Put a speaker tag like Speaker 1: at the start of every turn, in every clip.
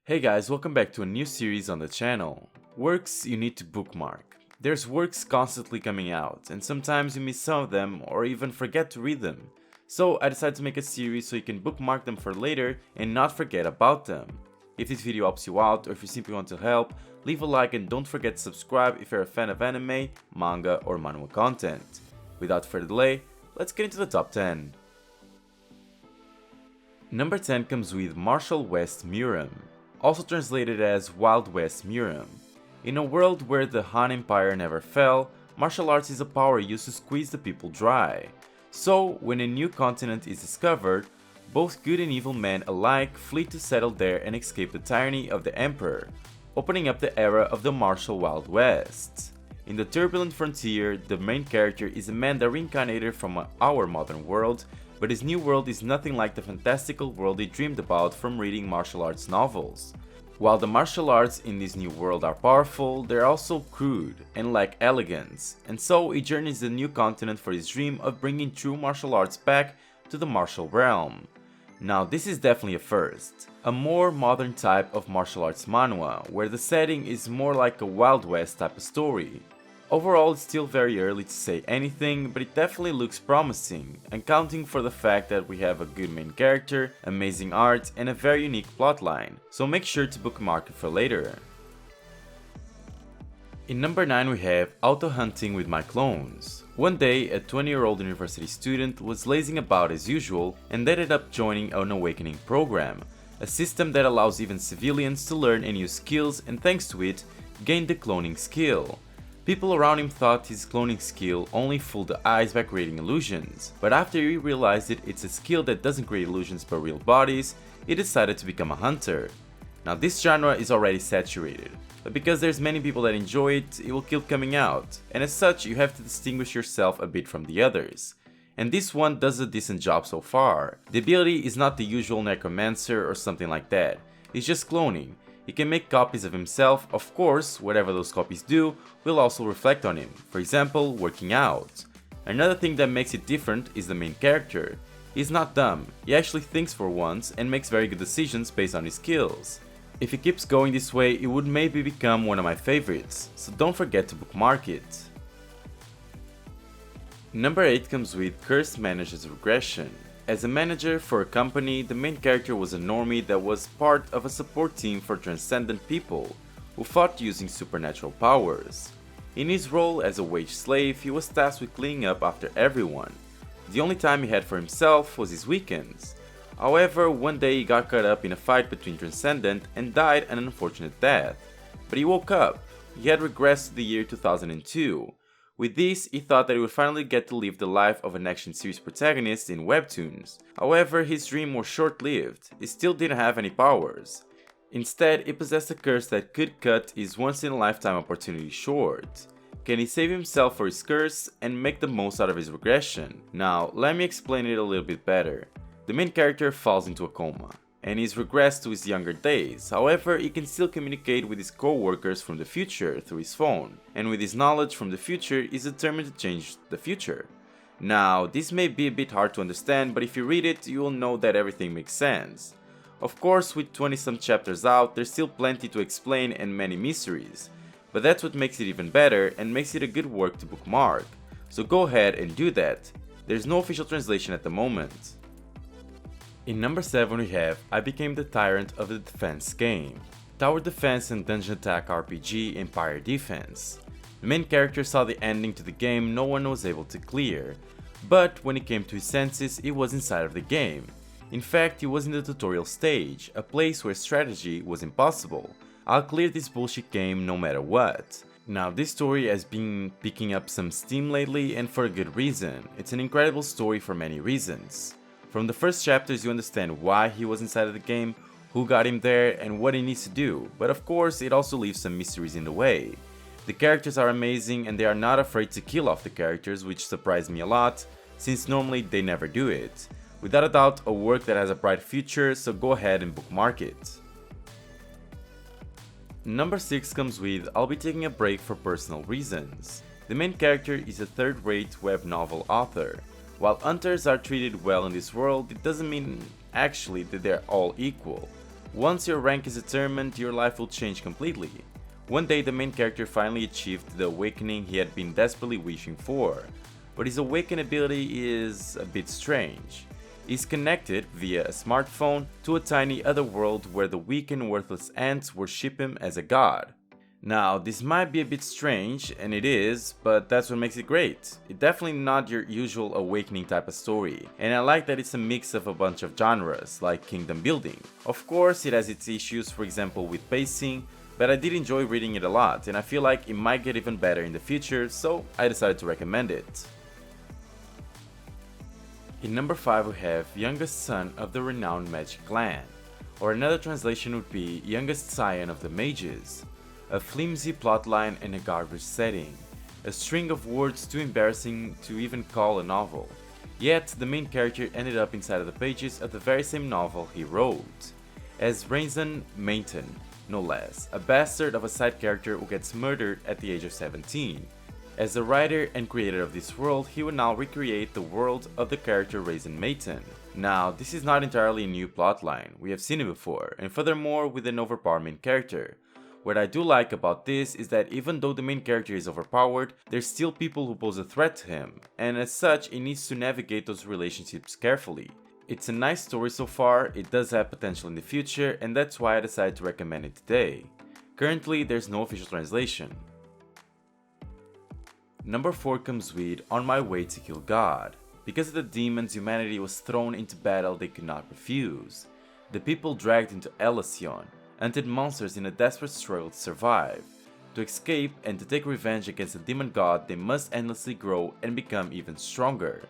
Speaker 1: Hey guys, welcome back to a new series on the channel. Works you need to bookmark. There's works constantly coming out, and sometimes you miss some of them or even forget to read them. So I decided to make a series so you can bookmark them for later and not forget about them. If this video helps you out or if you simply want to help, leave a like and don't forget to subscribe if you're a fan of anime, manga or manhwa content. Without further delay, let's get into the top 10. Number 10 comes with Martial West Muram, also translated as Wild West Muram. In a world where the Han Empire never fell, martial arts is a power used to squeeze the people dry. So, when a new continent is discovered, both good and evil men alike flee to settle there and escape the tyranny of the Emperor, opening up the era of the martial Wild West. In the turbulent frontier, the main character is a man that reincarnated from our modern world, but his new world is nothing like the fantastical world he dreamed about from reading martial arts novels. While the martial arts in this new world are powerful, they're also crude and lack elegance, and so he journeys the new continent for his dream of bringing true martial arts back to the martial realm. Now this is definitely a first, a more modern type of martial arts manhwa, where the setting is more like a Wild West type of story. Overall, it's still very early to say anything, but it definitely looks promising, accounting for the fact that we have a good main character, amazing art, and a very unique plotline, so make sure to bookmark it for later. In number 9 we have Auto Hunting with My Clones. One day, a 20-year-old university student was lazing about as usual and ended up joining an awakening program, a system that allows even civilians to learn and use skills and thanks to it, gain the cloning skill. People around him thought his cloning skill only fooled the eyes by creating illusions, but after he realized it's a skill that doesn't create illusions but real bodies, he decided to become a hunter. Now this genre is already saturated, but because there's many people that enjoy it, it will keep coming out, and as such you have to distinguish yourself a bit from the others. And this one does a decent job so far. The ability is not the usual necromancer or something like that, it's just cloning. He can make copies of himself, of course, whatever those copies do will also reflect on him, for example, working out. Another thing that makes it different is the main character. He's not dumb, he actually thinks for once and makes very good decisions based on his skills. If he keeps going this way, it would maybe become one of my favorites, so don't forget to bookmark it. Number 8 comes with Cursed Manager's Regression. As a manager for a company, the main character was a normie that was part of a support team for transcendent people who fought using supernatural powers. In his role as a wage slave, he was tasked with cleaning up after everyone. The only time he had for himself was his weekends. However, one day he got caught up in a fight between Transcendent and died an unfortunate death. But he woke up. He had regressed to the year 2002. With this, he thought that he would finally get to live the life of an action series protagonist in webtoons. However, his dream was short-lived. He still didn't have any powers. Instead, he possessed a curse that could cut his once-in-a-lifetime opportunity short. Can he save himself for his curse and make the most out of his regression? Now, let me explain it a little bit better. The main character falls into a coma, and he's regressed to his younger days. However, he can still communicate with his co-workers from the future through his phone, and with his knowledge from the future, he's determined to change the future. Now, this may be a bit hard to understand, but if you read it, you will know that everything makes sense. Of course, with 20-some chapters out, there's still plenty to explain and many mysteries, but that's what makes it even better and makes it a good work to bookmark. So go ahead and do that. There's no official translation at the moment. In number 7 we have I Became the Tyrant of the Defense game. Tower Defense and Dungeon Attack RPG Empire Defense. The main character saw the ending to the game no one was able to clear, but when he came to his senses he was inside of the game. In fact, he was in the tutorial stage, a place where strategy was impossible. I'll clear this bullshit game no matter what. Now this story has been picking up some steam lately and for a good reason. It's an incredible story for many reasons. From the first chapters you understand why he was inside of the game, who got him there and what he needs to do, but of course it also leaves some mysteries in the way. The characters are amazing and they are not afraid to kill off the characters, which surprised me a lot, since normally they never do it. Without a doubt a work that has a bright future, so go ahead and bookmark it. Number 6 comes with I'll be taking a break for personal reasons. The main character is a third-rate web novel author. While hunters are treated well in this world, it doesn't mean actually that they're all equal. Once your rank is determined, your life will change completely. One day the main character finally achieved the awakening he had been desperately wishing for, but his awakened ability is a bit strange. He's connected via a smartphone to a tiny other world where the weak and worthless ants worship him as a god. Now, this might be a bit strange, and it is, but that's what makes it great. It's definitely not your usual awakening type of story, and I like that it's a mix of a bunch of genres, like kingdom building. Of course, it has its issues, for example with pacing, but I did enjoy reading it a lot, and I feel like it might get even better in the future, so I decided to recommend it. In number 5 we have Youngest Son of the Renowned Magic Clan, or another translation would be Youngest Scion of the Mages. A flimsy plotline and a garbage setting, a string of words too embarrassing to even call a novel. Yet, the main character ended up inside of the pages of the very same novel he wrote, as Raisin Mainton, no less, a bastard of a side character who gets murdered at the age of 17. As the writer and creator of this world, he would now recreate the world of the character Raisin Mainton. Now, this is not entirely a new plotline, we have seen it before, and furthermore with an overpowered main character. What I do like about this is that even though the main character is overpowered, there's still people who pose a threat to him, and as such he needs to navigate those relationships carefully. It's a nice story so far, it does have potential in the future, and that's why I decided to recommend it today. Currently there's no official translation. Number 4 comes with On My Way to Kill God. Because of the demons, humanity was thrown into battle they could not refuse. The people dragged into Elysion, hunted monsters in a desperate struggle to survive. To escape and to take revenge against the demon god, they must endlessly grow and become even stronger.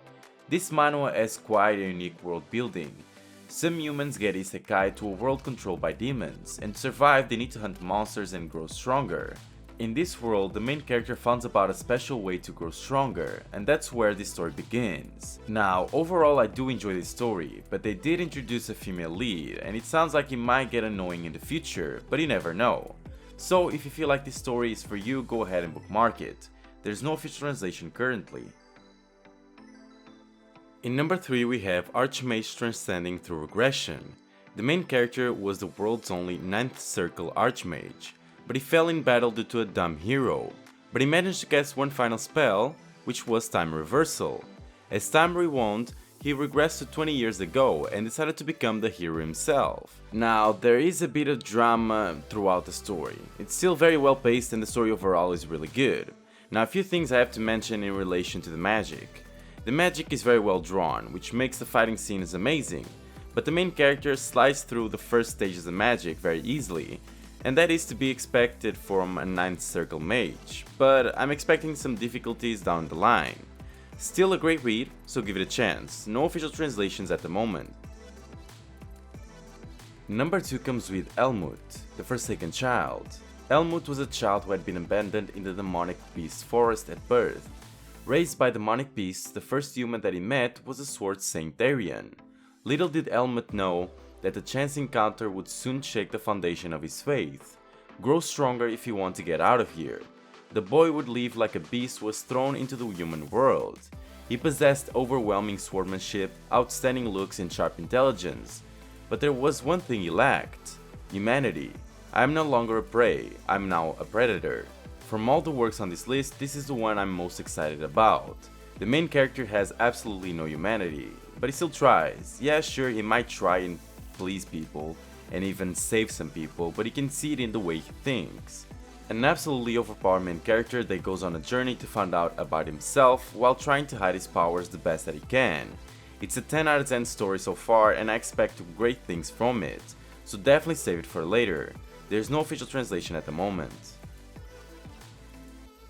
Speaker 1: This manhwa has quite a unique world building. Some humans get isekai to a world controlled by demons, and to survive they need to hunt monsters and grow stronger. In this world, the main character finds about a special way to grow stronger, and that's where this story begins. Now, overall I do enjoy this story, but they did introduce a female lead, and it sounds like it might get annoying in the future, but you never know. So if you feel like this story is for you, go ahead and bookmark it. There's no official translation currently. In number 3 we have Archmage Transcending through Regression. The main character was the world's only 9th circle Archmage, but he fell in battle due to a dumb hero. But he managed to cast one final spell, which was Time Reversal. As time rewound, he regressed to 20 years ago and decided to become the hero himself. Now, there is a bit of drama throughout the story. It's still very well paced and the story overall is really good. Now, a few things I have to mention in relation to the magic. The magic is very well drawn, which makes the fighting scenes amazing, but the main character slides through the first stages of magic very easily, and that is to be expected from a 9th circle mage, but I'm expecting some difficulties down the line. Still a great read, so give it a chance, no official translations at the moment. Number 2 comes with Helmut, the Forsaken Child. Helmut was a child who had been abandoned in the demonic beast forest at birth. Raised by demonic beasts, the first human that he met was the sword Saint Darian. Little did Helmut know that the chance encounter would soon shake the foundation of his faith. Grow stronger if you want to get out of here. The boy would live like a beast was thrown into the human world. He possessed overwhelming swordsmanship, outstanding looks and sharp intelligence. But there was one thing he lacked: humanity. I am no longer a prey, I am now a predator. From all the works on this list, this is the one I'm most excited about. The main character has absolutely no humanity, but he still tries. Yeah, sure, he might try and please people, and even save some people, but you can see it in the way he thinks. An absolutely overpowered main character that goes on a journey to find out about himself while trying to hide his powers the best that he can. It's a 10 out of 10 story so far and I expect great things from it, so definitely save it for later. There's no official translation at the moment.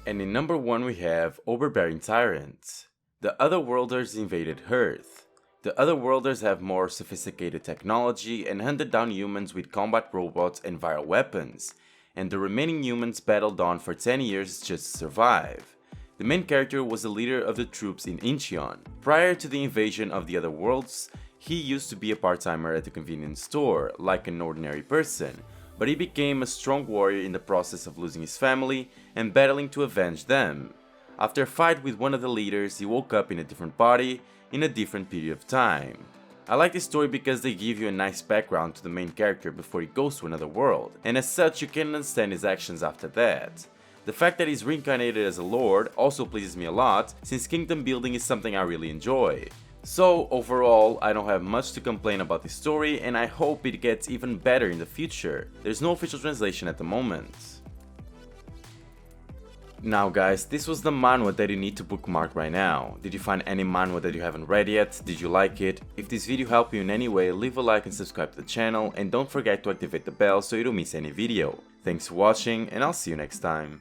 Speaker 1: And in number 1 we have Overbearing Tyrant. The Otherworlders invaded Earth. The Otherworlders have more sophisticated technology and hunted down humans with combat robots and viral weapons, and the remaining humans battled on for 10 years just to survive. The main character was the leader of the troops in Incheon. Prior to the invasion of the Otherworlds, he used to be a part-timer at a convenience store, like an ordinary person, but he became a strong warrior in the process of losing his family and battling to avenge them. After a fight with one of the leaders, he woke up in a different body, in a different period of time. I like this story because they give you a nice background to the main character before he goes to another world, and as such you can understand his actions after that. The fact that he's reincarnated as a lord also pleases me a lot, since kingdom building is something I really enjoy. So overall, I don't have much to complain about this story, and I hope it gets even better in the future. There's no official translation at the moment. Now guys, this was the manhwa that you need to bookmark right now. Did you find any manhwa that you haven't read yet? Did you like it? If this video helped you in any way, leave a like and subscribe to the channel, and don't forget to activate the bell so you don't miss any video. Thanks for watching, and I'll see you next time.